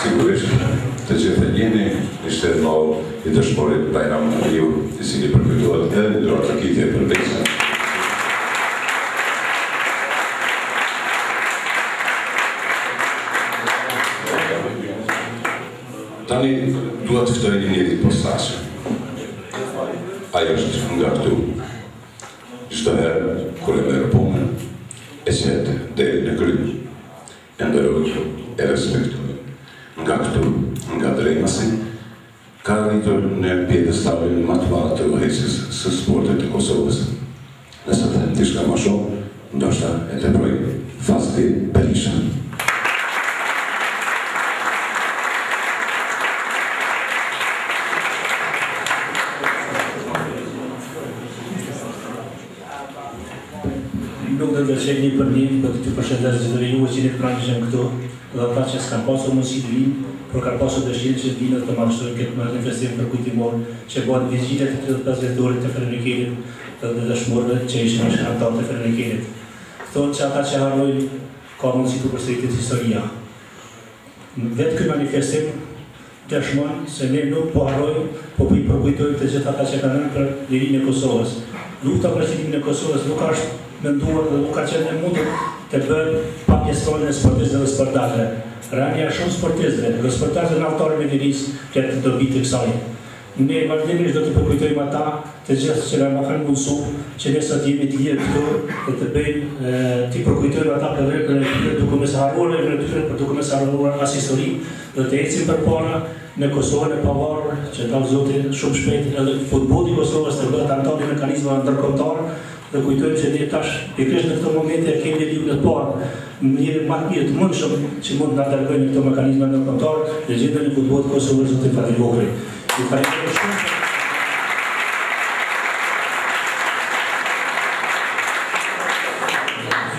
Sigurisht, të gjithë e njeni, ishte vlau I dëshmorit Bajram Aliu, I cili përkujtohet edhe në duar trokitje për Besën. Tani duhet të ftoj një njëri postaqe. Ajo është nga këtu. Çdo herë kur e merr punën, e qet deri në kry. E ndërroj, e respektoj. Nga këtu, nga drejmasi, ka rritur në pjedestalin më të madh të udhëheqjes së sportit të Kosovës. Nëse them diçka më shumë, ndoshta e teproj Fazli Berisha. Nuk do të qeni për një, do të përshëndes gjithëve ju që një pranë që këtu, dhe ata që s'kan pasur mundësi të vinë, por kanë pasur dëshirë që vinë të marrësojnë këtë manifestim për kujtimor që bëhen vizitet të 35 vjetorit të Fenerikerit dhe dëshmorëve që ishin anëtar të Fenerikerit. Thonë që ata që harrojnë ka mundësi të përsëritet historia. Vetë ky manifestim dëshmon se ne nuk po harrojmë, po I përkujtojmë të gjithë ata që kanë rënë për lirinë e Kosovës. Lufta për lirinë e Kosovës nuk është menduar dhe nuk ka qenë e mundur të bërë pa pjesëronin e sportistëve dhe sportazëve. Rënia shumë sportistëve dhe sportazëve në anëtarë me lirisë për të dobit të kësaj. Ne vazhdimisht do të përkujtojmë ata të gjithë që na kanë mundsuar që ne sot jemi të lirë këtu dhe të bëjmë të përkujtojmë ata për duke mos harruar për duke mos harruar as histori dhe të ecim përpara në Kosovën e pavarur që ta Zoti shumë shpejt edhe futbolli I Kosovës të bëhet anëtar I mekanizmave ndërkombëtar. Dhe kujtojmë që ne tash, pikërisht në këto momente e kemi ligjin e parë, mënyrë më të mirë të mundshëm që mund ta ndërgojnë këto mekanizma ndërkombëtar dhe gjithë në futboll të Kosovës të Fadil Vogri. Ju falenderoj shumë.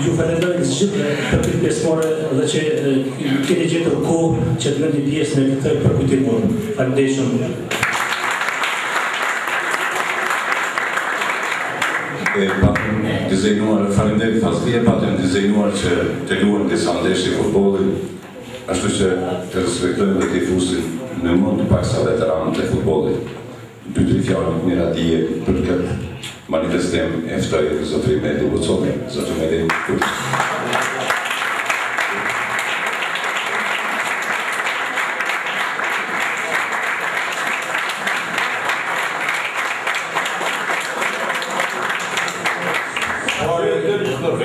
Ju falenderoj të gjithë për këtë pjesëmarrje dhe që keni gjetur kohë që të merrni pjesë në këtë përkujtimor. Faleminderit shumë. Patëm dizajnuar, faleminderit Fazli, patëm dizajnuar që të luajnë disa ndeshje futbolli, ashtu që të respektojmë dhe tifusin në mund të paksa veteranët e futbollit. 2-3 fjalë një radhije për këtë manifestim e ftoj zotëri Mehdi Bucomi, zotëri Mehdi Bucomi.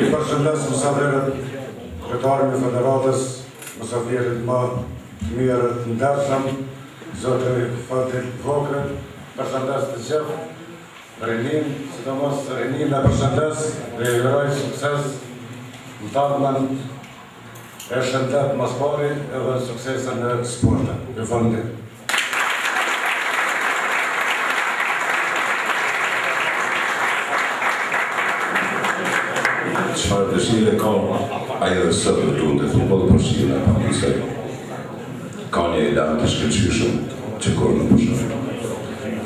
Përshëndes mësaferët, kryetarën e federatës, mësaferët më të mirë të ndershëm, zotëri Fadil Vogri, përshëndes të gjithë, Renin, sidomos Renin e përshëndes, dhe I uroj sukses në tatmen e shëndet mas pari edhe suksesën e sportit. Ju falenderoj. Çfarë dëshire ka ajo dhe sot në lundë e futbollit për shqinë e pakisaj. Ka një elan të shkëlqyshëm që kur në përshënë.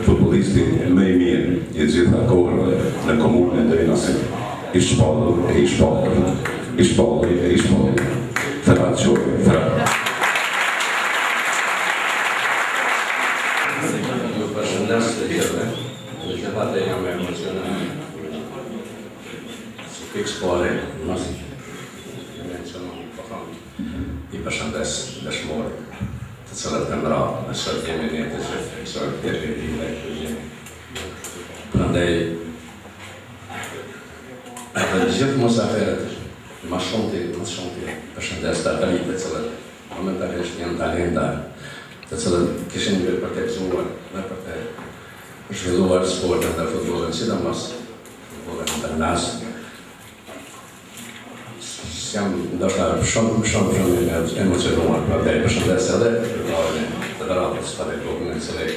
Futbollisti më I mirë I gjitha kohërave në komunën e Drejnasit, I shpallur e I shpallur, I shpallur e I shpallur. Ferhat Qori, Ferhat. Ju përshëndes të gjithëve, dhe që thate jam emocional. Fiks pare, nësi që mencionon, po thonë, I përshëndes dëshmorët, të cilët kanë ra, në sot jemi një të që fiksojnë tjerë I dhe jemi. Prandaj, edhe gjithë musaferet, më shumë të përshëndes të artalit të cilët, momentarisht janë talenta, të cilët kishin për të gëzuar, në për të zhvilluar sportin dhe futbolin, sidomos futbolin internacional. Jam ndoshta shumë emocionuar, prandaj përshëndes edhe kryetarën e federatës Fadil Vogri, I cili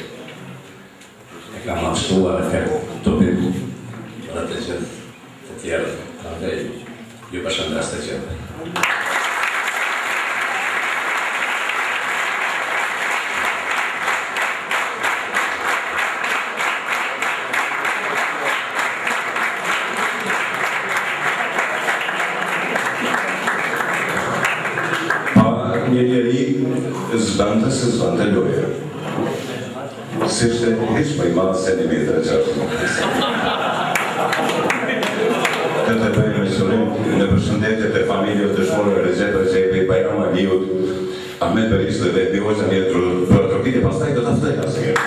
e ka mashtuar efekt topin dhe të gjithë të tjerë. Prandaj ju përshëndes të gjithë. zdante se zdante loje. Si ishte hiç më i madh se 1 metër e 60. Këtë bëjmë me shëllim në përshëndetjet e familjës dëshmorëve Recep Recepi, Bajram Aliut, Ahmet Berisht dhe Bjoza për trokitje, pastaj do ta ftoj asnjëherë.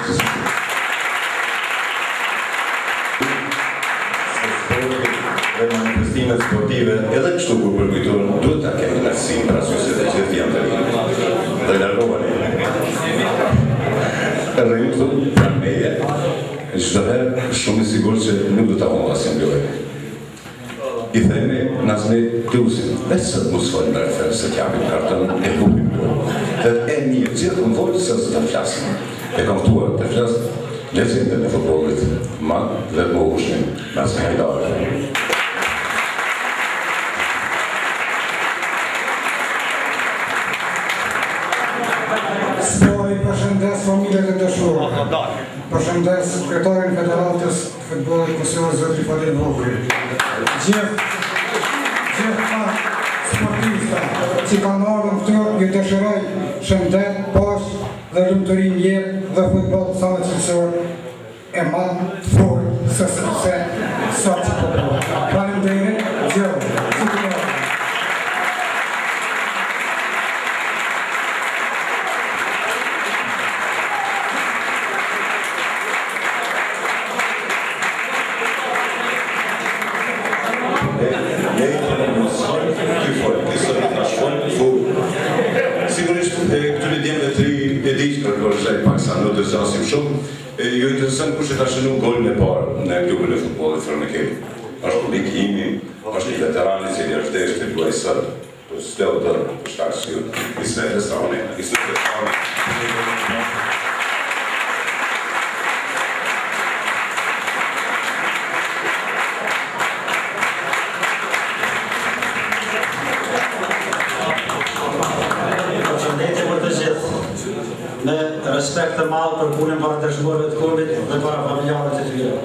Dhe manifestimet sportive, edhe kështu kur përkujtohen, duhet ta kemi narsim për asyje se të gjithë janë të rinë. Dhe largoheni. Edhe ju këtu, pra meje, çdo herë shumë i sigurt që nuk do ta humb asnjë mbyllje. I themi Nazmi Klusin, vetë të mos folën për referë se t'japim kartën e hupim dorë. Dhe e mirë, gjithë më volë se të flasim. E kam tuar të flasë legendën e futbollit, ma dhe më ushnim, Nazmi Hajdari. Përshëndes familjet e dëshuara. Përshëndes sekretarin Federatës të Futbollit Kosovës Zotri Fadil Vogri. Gjithë sportista që kanë ardhur këtu, ju dëshiroj shëndet, paqe dhe lumturi në jetë dhe futboll sa më cilësor e madh të fortë se sa që po bëhet. Faleminderit, gjithë. Ju interesën kush e ka shënu golin e parë në klubin e futbollit Frënikeli. Është Nik Himi, është një veteran i cili është vdesh të luajë sot. S'leo të shkak se Ismet Esrani. Me respekt të madh për punën para dëshmorëve të klubit dhe para familjarëve të tyre.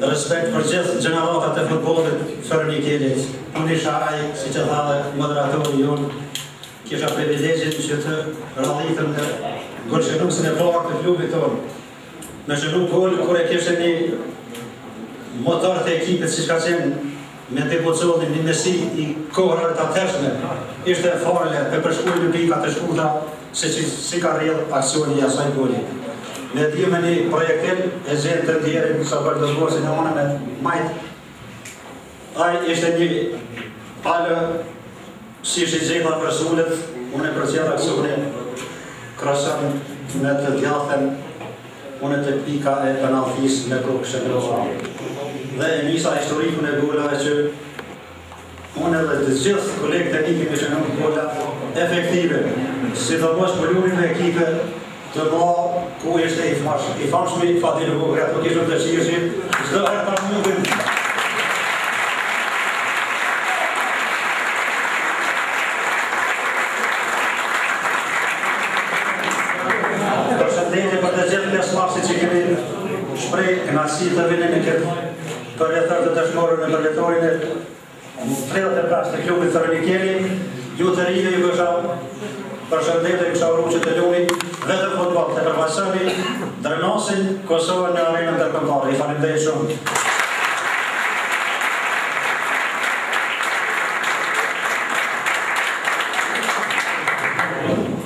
Respekt për gjithë gjeneratat e futbollit Frënikelit. Unë isha ai, siç e tha moderatori jon, kisha privilegjin që të rallitëm në golshënuesin e parë të klubit tonë. Me shënu gol kur e kishte një motor të ekipit siç ka qenë me devocionin një mesi i kohrave të atërshme. Ishte fare e përshkruaj në pika të shkurta se si ka rrjedh aksioni i asaj goli. Ne dhime një projektil e zhenë të ndjerin sa për të zborësin e one me majt. Ai ishte një palë si ishte zhjela për sullet, unë e për zhjela aksioni krasën me të djathen, unë të pika e penaltis me kokë shëngrova. Dhe e njësa historikun e golave që unë edhe të gjithë kolegët e një kemi shënëm gola efektive, si të mos për lurin me ekipe të ma ku ishte i famshmi Fadil Vogri, ato kishtë të qirëshim, çdo herë ta mundin. Përshëndetje për të gjithë pjesëmarrësit që kemi shpreh kënaqësi të vinin në këtë përjetër të dëshmorën e përjetorin e 35 të klubit Frënikeli, ju të rive ju kësha përshëndetje ju kësha uru që të luni vetëm futboll të përfaqësoni drenosin Kosovën në arenën ndërkombëtare. I faleminderit shumë.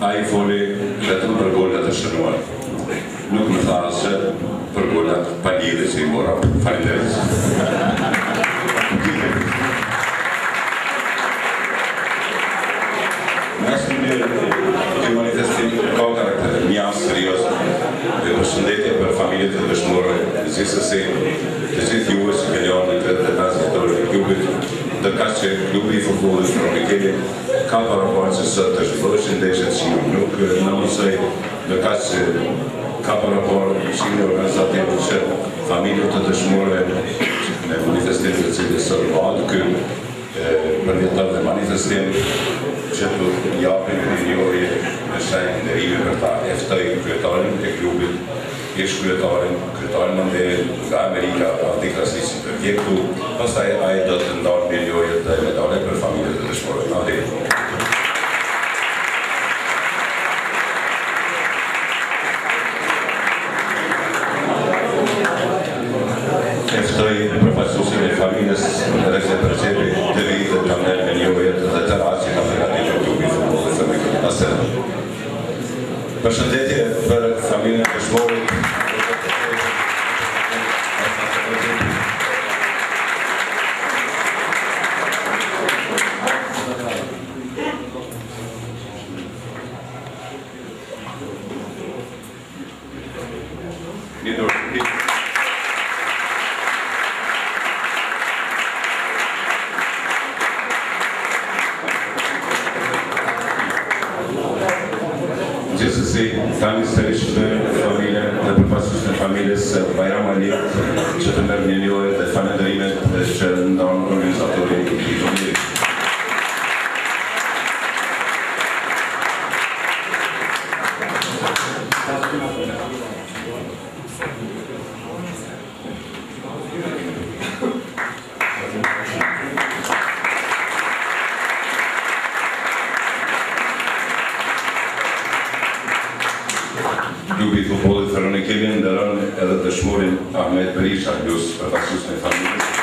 Ai foli vetëm për golat e shënuar. Nuk më tha se për golat pa lidhje që i mora. Faleminderit. Këtë manifestim ka karakter mjaft serioz dhe përshëndetje për familjet e dëshmorëve, gjithsesi të gjithë juve që keni ardhur në këtë 5 vjetor të klubit, ndërkaq që klubi i futbollit Frënikeli ka paraportë që sot të zhvillohen ndeshjet që nuk na mësoj, ndërkaq që ka paraportë që një organizator që familjet e dëshmorëve në manifestimin të cilës sot bëhet ky përvjetor dhe manifestim që të japin një njërje në shenjë nderimi për ta eftoj kryetarin e klubit, kryetarin Manderit nga Amerika, antikrasisë për vjektu, pastaj ai do të ndarë një njërje dhe medale për familjet e dëshmorëve. Përshëndetje për familjen e Dëshmorit. Gjithsesi, tani sërish në familjen dhe përfaqësues në familjes Bajram Ali që të merr një lojë dhe falënderimet që ndon organizatori i turnirit. Klubi i futbollit Thessaloniki ndëron edhe dëshmorin Ahmet Berisha, plus përfaqësues në familjes.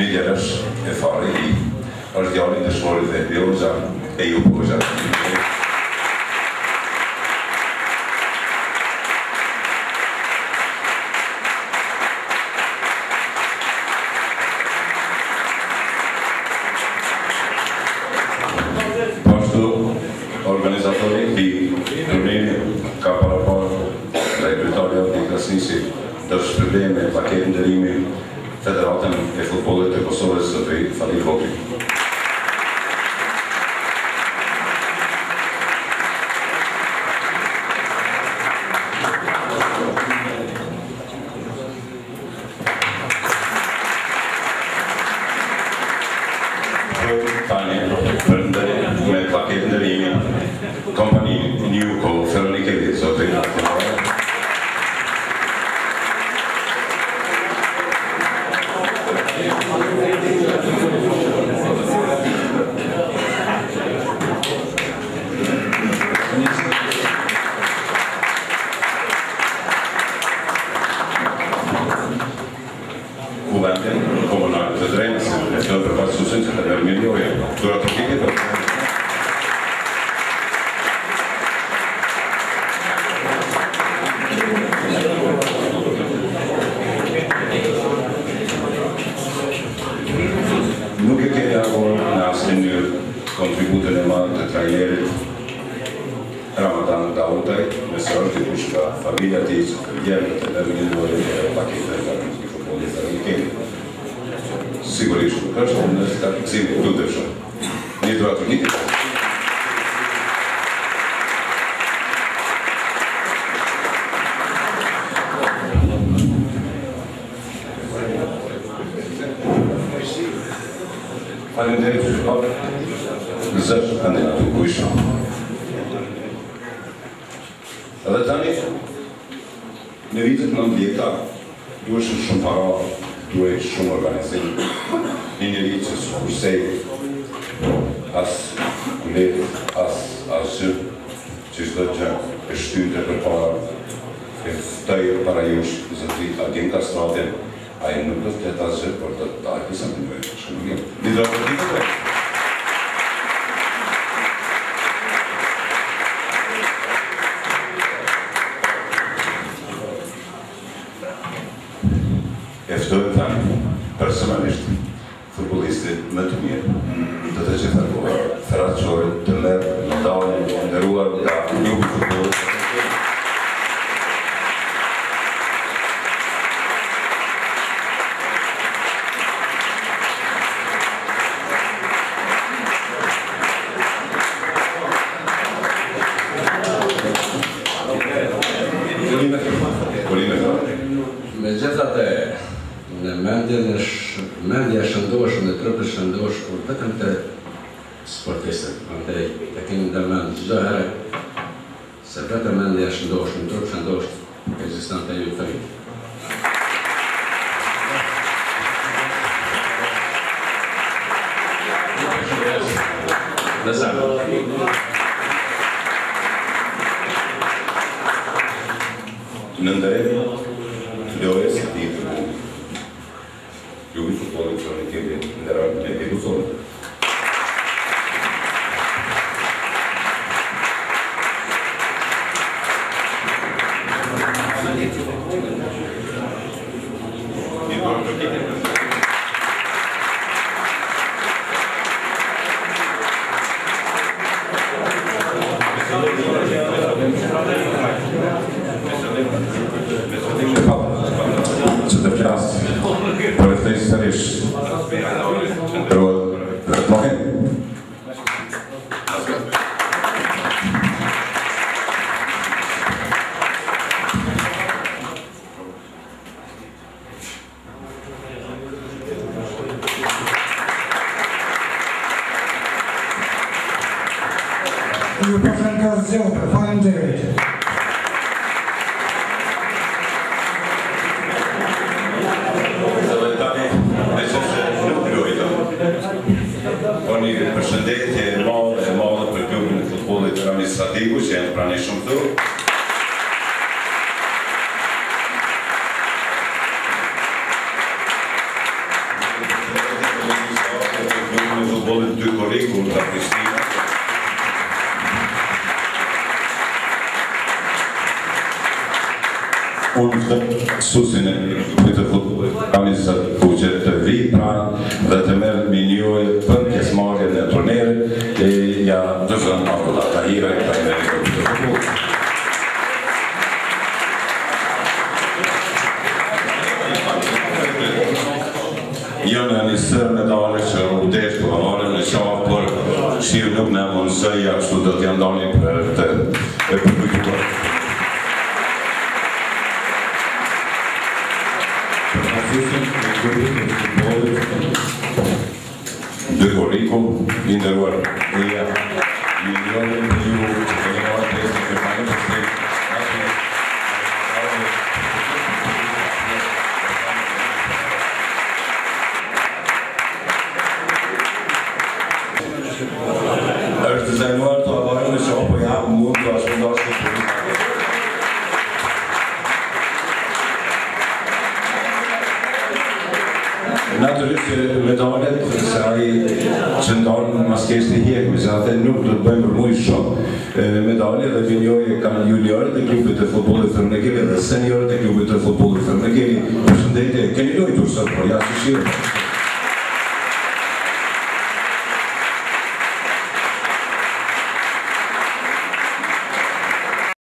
Nigerash e fare i është djalli i dëshmorit dhe Bjoza e ju Boza. Pashtu, organizatori i turnirit ka parapar dhe kryetarja i Krasnisi të shpërblen me paketë ndërimi Federatën e Futbollit të Kosovës zotëri Falil Vokri. Tani, për ndërim me paketë ndërimi, kompani Newco Thessaloniki zotëri Kuvendin komunal të drejtës e të përfaqësuesin që të merr një lojë. Durat të pikë për nuk e keni akor në asnjë mënyrë kontributën e madh të trajnerit Ramadan Dautaj, nëse është dikush nga familja e tij që vjen të merr një lojë paketë nga futbolli Thessaloniki. Sigurisht nuk është në statusin e tutëshëm. Një durat të nikë. Faleminderit që shpallë. Zësh ande në të kujshë. Edhe tani, në vitet 90-ta, duheshin shumë para, duhet shumë organizim. Një njëri që së kursej, as kulet, as gjë, që shdo gjë e shtyte për para, e fëtëj para jush, zëtri agent Kastratin, a e nuk do të jetë asgjë, por të tajë kësa më njëve, shumë një. Një do të ditë të Eftojnë tani, personalisht, futbolistit më të mirë, të të që tërgohë, Ferracqorit të merë medalën e ndëruar nga klubi futbollit. Megjithatë, në mendja shëndosh, në trupin shëndosh, kur vetëm të sportistët, andaj të keni ndërmend çdo herë se vetëm mendja shëndosh, në trup shëndosh, ekziston te ju të rritë. Dhe sa. Në ndërë, të lojës të ditë klubi futbollit Kronikeri ndërën me Egusonë. Që të flasë, për e thejtë sërish, të mohen. Ju përfëngar zjote, faleminderit. Një përshëndetje e madhe për klubin e futbollit administrativu që janë pranishëm këtu. Klubin e futbollit dy Koriku nga Prishtina. Unë të susin e klubit e futbollit administrativu që të vi pranë dhe të merë minjoj për pjesëmarrjen e turnerit e ja dëzën Abdullah Tahira e trajneri të futbollit. Jënë një sër medale që u desh të marrën në qafë për shirë nuk në mundësëja kështu do t'ja ndoni për të përkujtuar. Dy Koriku, i ndërruar Eja, milionin për ju që të një marë presë në kërmajnë për sejtë. është dizajnuar të avarën në shopo jam mund të ashpëndash të përgjë. Natyrisht që medalet, se aji që ndonë maskesh të hjekme, se atë nuk do të bëjmë për mujë shumë. Medalje dhe vinjoj e kanë juniorët e klubit e futbollit Fërmekeli dhe seniorët e klubit e futbollit Fërmekeli. Përshëndetje, keni lojtur sot, por jashtë shirë.